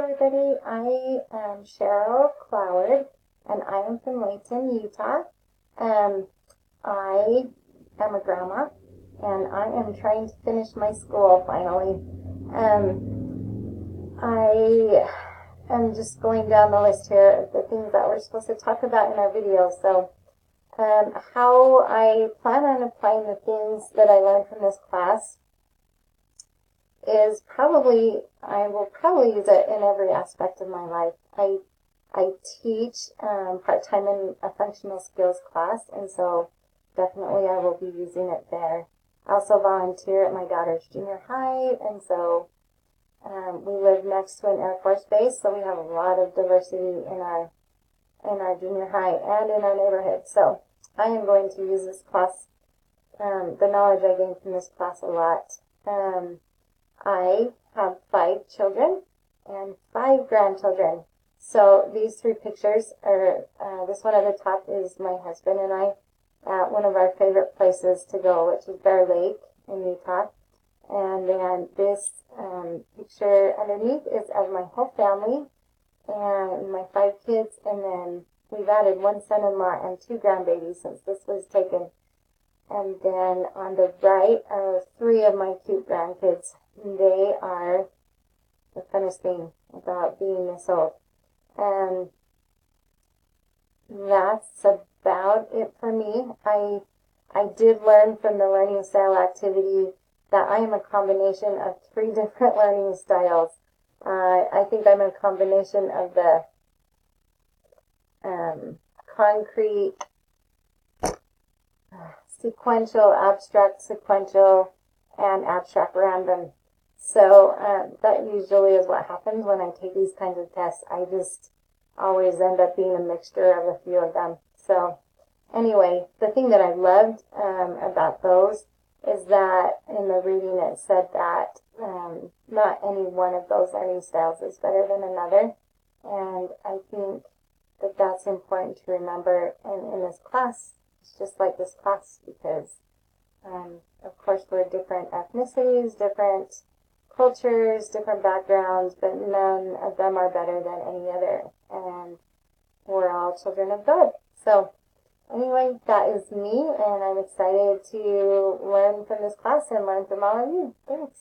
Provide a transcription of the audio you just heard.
everybody. I am Cheryl Cloward, and I am from Layton, Utah. I am a grandma, and I am trying to finish my school finally. I am just going down the list here of the things that we're supposed to talk about in our video. So, how I plan on applying the things that I learned from this class is I will probably use it in every aspect of my life. I teach part-time in a functional skills class, and so definitely I will be using it there. I also volunteer at my daughter's junior high, and so we live next to an Air Force base, so we have a lot of diversity in our junior high and in our neighborhood. So I am going to use this class, the knowledge I gained from this class a lot. I have 5 children and 5 grandchildren. So these 3 pictures are, this one at the top is my husband and I at one of our favorite places to go, which is Bear Lake in Utah. And then this picture underneath is of my whole family and my 5 kids, and then we've added 1 son-in-law and 2 grandbabies since this was taken. And then on the right are 3 of my cute grandkids. They are the funnest thing about being this old. And that's about it for me. I did learn from the learning style activity that I am a combination of 3 different learning styles. I think I'm a combination of the concrete, sequential, abstract sequential, and abstract random. So that usually is what happens when I take these kinds of tests. I just always end up being a mixture of a few of them. So anyway, the thing that I loved about those is that in the reading it said that not any one of those learning styles is better than another. And I think that that's important to remember in this class. It's just like this class because, of course, we're different ethnicities, different cultures, different backgrounds, but none of them are better than any other. And we're all children of God. So anyway, that is me, and I'm excited to learn from this class and learn from all of you. Thanks.